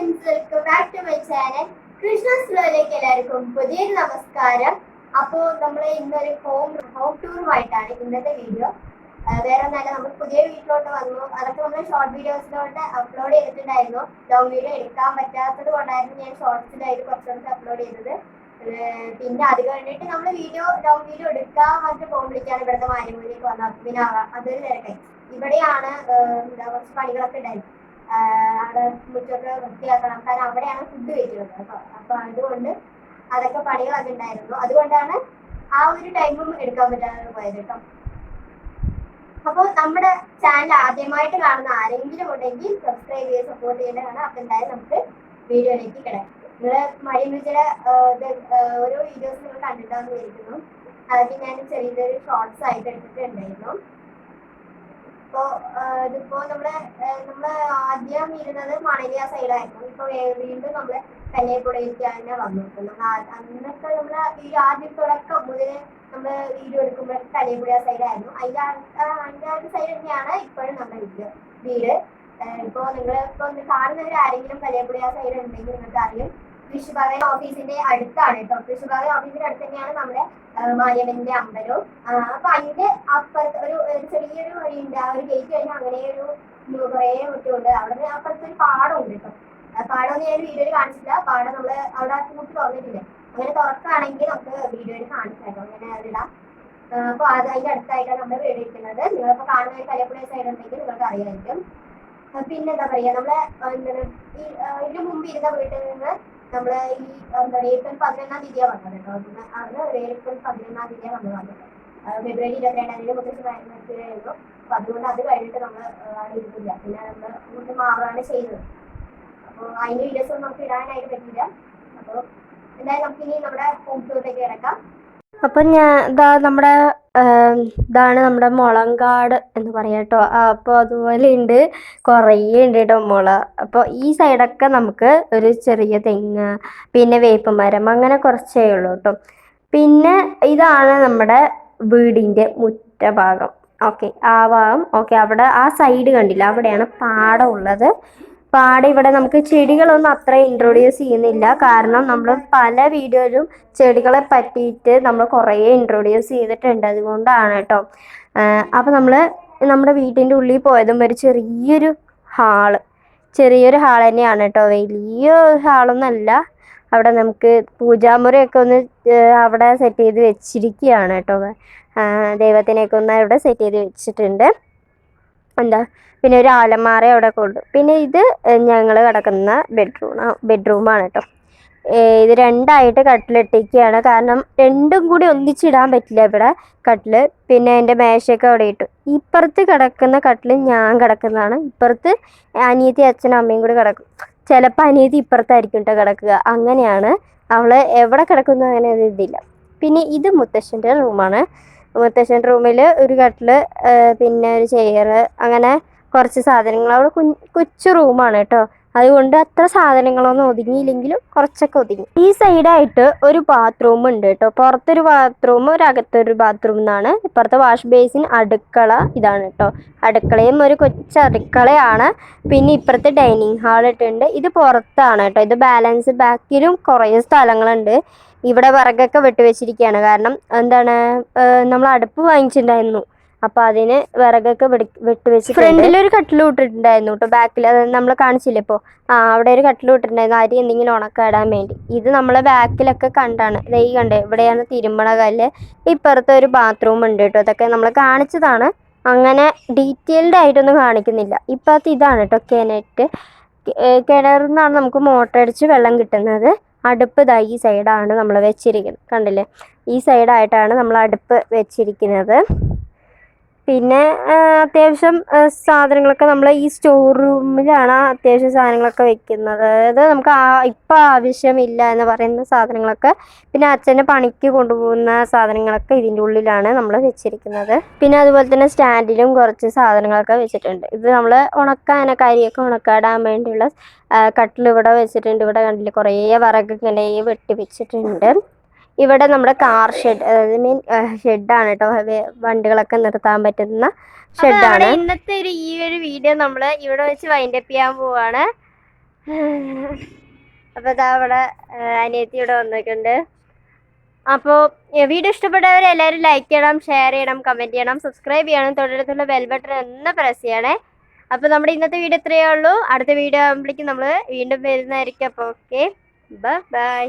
Friends, welcome back to my channel. Krishna's വ്ലോഗിലേക്ക് എല്ലാവർക്കും പുതിയൊരു നമസ്കാരം. അപ്പോൾ നമ്മൾ ഇന്നൊരു ഹോം ടൂറുമായിട്ടാണ് ഇന്നത്തെ വീഡിയോ. വേറെ ഒന്നല്ല, നമ്മൾ പുതിയ വീട്ടിലോട്ട് വന്നു. അതൊക്കെ നമ്മൾ ഷോർട്ട് വീഡിയോസിലോട്ട് അപ്ലോഡ് ചെയ്തിട്ടുണ്ടായിരുന്നു. ലോങ് വീഡിയോ എടുക്കാൻ പറ്റാത്തത് കൊണ്ടായിരുന്നു ഞാൻ ഷോർട്സിലായിട്ട് കുറച്ചുകൂടെ അപ്ലോഡ് ചെയ്തത്. പിന്നെ അത് കഴിഞ്ഞിട്ട് നമ്മൾ ലോങ് വീഡിയോ എടുക്കാൻ മറ്റു പോകുമ്പോഴേക്കാണ് ഇവിടുത്തെ മാലിന്യത്തിലേക്ക് വന്നത്. പിന്നെ അതൊരു തിരക്കായി. ഇവിടെയാണ് കുറച്ച് പണികളൊക്കെ ഉണ്ടായിരുന്നു. അവിടെ മുറ്റൊക്കെ വൃത്തിയാക്കണം, കാരണം അവിടെയാണ് ഫുഡ് കഴിക്കുന്നത്. അപ്പൊ അതുകൊണ്ട് അതൊക്കെ പണികളൊക്കെ ഉണ്ടായിരുന്നു. അതുകൊണ്ടാണ് ആ ഒരു ടൈമും എടുക്കാൻ പറ്റാതെ പോയത് കേട്ടോ. അപ്പോൾ നമ്മുടെ ചാനൽ ആദ്യമായിട്ട് കാണുന്ന ആരെങ്കിലും ഉണ്ടെങ്കിൽ സബ്സ്ക്രൈബ് ചെയ്ത് സപ്പോർട്ട് ചെയ്യേണ്ടതാണ്. അപ്പൊ എന്തായാലും നമുക്ക് വീഡിയോയിലേക്ക് കിടക്കാം. നിങ്ങള് മരിയമ്മച്ചിയുടെ ഓരോ വീഡിയോസ് നിങ്ങൾ കണ്ടിട്ടാന്ന് വിചാരിക്കുന്നു. അതൊക്കെ ഞാൻ ചെറിയൊരു ഷോർട്സ് ആയിട്ട് എടുത്തിട്ടുണ്ടായിരുന്നു. ഇതിപ്പോ നമ്മള് ആദ്യം ഇരുന്നത് മണലിയ സൈഡായിരുന്നു. ഇപ്പൊ വീണ്ടും നമ്മള് കന്യാകുളയിലേക്ക് തന്നെ വന്നു. അന്നൊക്കെ നമ്മള് ഈ ആദ്യം തുടക്കം മുതൽ നമ്മള് വീഡിയോ എടുക്കുമ്പോഴൊക്കെ കന്യാകുള സൈഡായിരുന്നു. അതിന്റെ ആ ഒരു സൈഡ് തന്നെയാണ് ഇപ്പോഴും നമ്മുടെ വീട്. ഇപ്പൊ നിങ്ങളിപ്പോ കാണുന്നവർ ആരെങ്കിലും കന്യാകുള സൈഡ് ഉണ്ടെങ്കിൽ നിങ്ങൾക്ക് അറിയും. കൃഷിഭവൻ ഓഫീസിന്റെ അടുത്താണ് കേട്ടോ. കൃഷിഭവൻ ഓഫീസിന്റെ അടുത്ത് തന്നെയാണ് നമ്മുടെ മാരിയമ്മന്റെ അമ്പലവും. അപ്പൊ അതിന്റെ അപ്പുറത്ത് ഒരു ചെറിയൊരു വഴിയുണ്ട്. ആ ഒരു ഗേറ്റ് കഴിഞ്ഞാൽ അങ്ങനെ ഒരു കുറേ മുറ്റമുണ്ട്. അവിടെ അപ്പുറത്ത് ഒരു പാടമുണ്ട് കേട്ടോ. പാടമൊന്നും ഞാൻ വീഡിയോയിൽ കാണിച്ചില്ല. പാടം നമ്മള് അവിടെ കൂട്ടി തുറന്നിട്ടില്ല. അങ്ങനെ തുറക്കുകയാണെങ്കിൽ നമുക്ക് വീഡിയോയിൽ കാണിച്ചാലോ, അങ്ങനെ അതിടാം. അപ്പൊ അതിന്റെ അടുത്തായിട്ടാണ് നമ്മുടെ വീട് ഇരിക്കുന്നത്. നിങ്ങളിപ്പോ കാണുന്ന ഒരു കലപ്പുഴ സൈഡ് ഉണ്ടെങ്കിൽ നിങ്ങൾക്ക് അറിയാമായിരിക്കും. പിന്നെന്താ പറയാ, നമ്മളെ ഇതിനു മുമ്പ് ഇരുന്ന വീട്ടിൽ നിന്ന് നമ്മള് ഈ ഏപ്രിൽ 11-ാം തീയതിയാണ് വന്നത് കേട്ടോ. അന്ന് ഏപ്രിൽ 11-ാം തീയതിയാണ് വന്നത്. ഫെബ്രുവരി 22-ാം തീയതി മുത്തശ്ശി മരുന്നായിരുന്നു. അപ്പൊ അതുകൊണ്ട് അത് കഴിഞ്ഞിട്ട് നമ്മൾ അവിടെ ഇരുന്നില്ല. പിന്നെ നമ്മൾ അങ്ങോട്ട് മാറുകയാണ് ചെയ്തത്. അപ്പോൾ അതിന്റെ വീഡിയോസ് ഒന്നും നമുക്ക് ഇടാനായിട്ട് പറ്റില്ല. അപ്പോൾ എന്തായാലും നമുക്കിനി നമ്മുടെ ഹോം ടൂറിലേക്ക് കിടക്കാം. അപ്പം നമ്മുടെ ഇതാണ് നമ്മുടെ മുളങ്കാട് എന്ന് പറയാം കേട്ടോ. അപ്പോൾ അതുപോലെ ഉണ്ട്, കുറേ ഉണ്ട് കേട്ടോ മുള. അപ്പോൾ ഈ സൈഡൊക്കെ നമുക്ക് ഒരു ചെറിയ തെങ്ങ്, പിന്നെ വേപ്പ് മരം, അങ്ങനെ കുറച്ചേ ഉള്ളൂ കേട്ടോ. പിന്നെ ഇതാണ് നമ്മുടെ വീടിൻ്റെ മുറ്റഭാഗം. ഓക്കെ, ആ ഭാഗം ഓക്കെ. അവിടെ ആ സൈഡ് കണ്ടില്ല, അവിടെയാണ് പാടം ഉള്ളത്. പാടം ഇവിടെ നമുക്ക് ചെടികളൊന്നും അത്ര ഇൻട്രൊഡ്യൂസ് ചെയ്യുന്നില്ല, കാരണം നമ്മൾ പല വീഡിയോയിലും ചെടികളെ പറ്റിയിട്ട് നമ്മൾ കുറേ ഇൻട്രൊഡ്യൂസ് ചെയ്തിട്ടുണ്ട്. അതുകൊണ്ടാണ് കേട്ടോ. അപ്പോൾ നമ്മൾ നമ്മുടെ വീട്ടിൻ്റെ ഉള്ളിൽ പോയതും ഒരു ചെറിയൊരു ഹാള് തന്നെയാണ് കേട്ടോ. വലിയ ഹാളൊന്നുമല്ല. അവിടെ നമുക്ക് പൂജാമുറിയൊക്കെ ഒന്ന് അവിടെ സെറ്റ് ചെയ്ത് വെച്ചിരിക്കുകയാണ് കേട്ടോ. ദൈവത്തിനെയൊക്കെ ഒന്ന് അവിടെ സെറ്റ് ചെയ്ത് വെച്ചിട്ടുണ്ട്. പിന്നെ ഒരു ആലമാര അവിടെ കൊണ്ട്. പിന്നെ ഇത് ഞങ്ങൾ കിടക്കുന്ന ബെഡ്റൂമാണ് കേട്ടോ. ഇത് രണ്ടായിട്ട് കട്ടിലിട്ടിരിക്കുകയാണ്, കാരണം രണ്ടും കൂടി ഒന്നിച്ചിടാൻ പറ്റില്ല ഇവിടെ കട്ടില്. പിന്നെ എൻ്റെ മേശയൊക്കെ അവിടെ ഇട്ടു. ഇപ്പുറത്ത് കിടക്കുന്ന കട്ടില് ഞാൻ കിടക്കുന്നതാണ്. ഇപ്പുറത്ത് അനിയത്തി അച്ഛനും അമ്മയും കൂടി കിടക്കും. ചിലപ്പോൾ അനിയത്തി ഇപ്പുറത്തായിരിക്കും കേട്ടോ കിടക്കുക. അങ്ങനെയാണ്, അവള് എവിടെ കിടക്കുന്നു അങ്ങനെ ഇതില്ല. പിന്നെ ഇത് മുത്തശ്ശൻ്റെ റൂമാണ്. മുത്തശ്ശൻ്റെ റൂമിൽ ഒരു കട്ടില്, പിന്നെ ഒരു ചെയർ, അങ്ങനെ കുറച്ച് സാധനങ്ങൾ. അവിടെ കൊച്ചു റൂമാണ് കേട്ടോ. അതുകൊണ്ട് അത്ര സാധനങ്ങളൊന്നും ഒതുങ്ങിയില്ലെങ്കിലും കുറച്ചൊക്കെ ഒതുങ്ങി. ഈ സൈഡായിട്ട് ഒരു ബാത്റൂം ഉണ്ട് കേട്ടോ. പുറത്തൊരു ബാത്റൂം, ഒരു അകത്തൊരു ബാത്റൂം എന്നാണ്. ഇപ്പുറത്തെ വാഷ് ബേസിൻ, അടുക്കള ഇതാണ് കേട്ടോ. അടുക്കളയും ഒരു കൊച്ചു അടുക്കളയാണ്. പിന്നെ ഇപ്പുറത്തെ ഡൈനിങ് ഹാൾ ഇട്ടുണ്ട്. ഇത് പുറത്താണ് കേട്ടോ. ഇത് ബാലൻസ് ബാക്കിലും കുറേ സ്ഥലങ്ങളുണ്ട്. ഇവിടെ വിറകൊക്കെ വെട്ടിവെച്ചിരിക്കുകയാണ്, കാരണം നമ്മൾ അടുപ്പ് വാങ്ങിച്ചിട്ടുണ്ടായിരുന്നു. അപ്പോൾ അതിന് വിറകൊക്കെ വെട്ടിവെച്ച് ഫ്രണ്ടിലൊരു കട്ടിൽ ഇട്ടിട്ടുണ്ടായിരുന്നു കേട്ടോ. ബാക്കിൽ അത് നമ്മൾ കാണിച്ചില്ലേ ഇപ്പോൾ. അവിടെ ഒരു കട്ടിൽ ഇട്ടിട്ടുണ്ടായിരുന്നു, അരി എന്തെങ്കിലും ഉണക്കാടാൻ വേണ്ടി. ഇത് നമ്മളെ ബാക്കിലൊക്കെ കണ്ടാണ്. ഈ കണ്ടേ, ഇവിടെയാണ് തിരുമ്മണ കല്ല്. ഇപ്പുറത്തെ ഒരു ബാത്റൂം ഉണ്ട് കേട്ടോ. അതൊക്കെ നമ്മൾ കാണിച്ചതാണ്, അങ്ങനെ ഡീറ്റെയിൽഡ് ആയിട്ടൊന്നും കാണിക്കുന്നില്ല. ഇപ്പോഴത്തെ ഇതാണ് കേട്ടോ കിണറിൽ നിന്നാണ് നമുക്ക് മോട്ടർ അടിച്ച് വെള്ളം കിട്ടുന്നത്. അടുപ്പ് ഈ സൈഡാണ് നമ്മൾ വെച്ചിരിക്കുന്നത്, കണ്ടില്ലേ. ഈ സൈഡായിട്ടാണ് നമ്മൾ അടുപ്പ് വെച്ചിരിക്കുന്നത്. പിന്നെ അത്യാവശ്യം സാധനങ്ങളൊക്കെ നമ്മൾ ഈ സ്റ്റോർ റൂമിലാണ് അത്യാവശ്യം സാധനങ്ങളൊക്കെ വെക്കുന്നത്. അതായത് നമുക്ക് ഇപ്പം ആവശ്യമില്ല എന്ന് പറയുന്ന സാധനങ്ങളൊക്കെ, പിന്നെ അച്ഛൻ്റെ പണിക്ക് കൊണ്ടുപോകുന്ന സാധനങ്ങളൊക്കെ ഇതിൻ്റെ ഉള്ളിലാണ് നമ്മൾ വെച്ചിരിക്കുന്നത്. പിന്നെ അതുപോലെ തന്നെ സ്റ്റാൻഡിലും കുറച്ച് സാധനങ്ങളൊക്കെ വെച്ചിട്ടുണ്ട്. ഇത് നമ്മൾ കരിയൊക്കെ ഉണക്കാടാൻ വേണ്ടിയുള്ള കട്ടിൽ ഇവിടെ വെച്ചിട്ടുണ്ട്. ഇവിടെ കണ്ടില്ലേ, കുറേ വിറകൊക്കെ ഇങ്ങനെ വെട്ടി വെച്ചിട്ടുണ്ട്. ഇവിടെ നമ്മുടെ കാർ ഷെഡ്, ഷെഡാണ് കേട്ടോ. വണ്ടികളൊക്കെ നിർത്താൻ പറ്റുന്ന ഷെഡാണ്. ഇന്നത്തെ ഈ ഒരു വീഡിയോ നമ്മൾ ഇവിടെ വെച്ച് വൈൻഡപ്പ് ചെയ്യാൻ പോവാണ്. അപ്പോൾ ഇതാ അവിടെ അനിയത്തി ഇവിടെ വന്നിട്ടുണ്ട്. അപ്പോൾ വീഡിയോ ഇഷ്ടപ്പെട്ടവർ എല്ലാവരും ലൈക്ക് ചെയ്യണം, ഷെയർ ചെയ്യണം, കമൻറ്റ് ചെയ്യണം, സബ്സ്ക്രൈബ് ചെയ്യണം, തൊട്ടടുത്തുള്ള ബെൽ ബട്ടൺ ഒന്ന് പ്രസ് ചെയ്യണേ. അപ്പോൾ നമ്മുടെ ഇന്നത്തെ വീഡിയോ ഇത്രയേ ഉള്ളൂ. അടുത്ത വീഡിയോ ആകുമ്പോഴേക്കും നമ്മൾ വീണ്ടും വരുന്നതായിരിക്കും. അപ്പോൾ ഓക്കെ, ബൈ.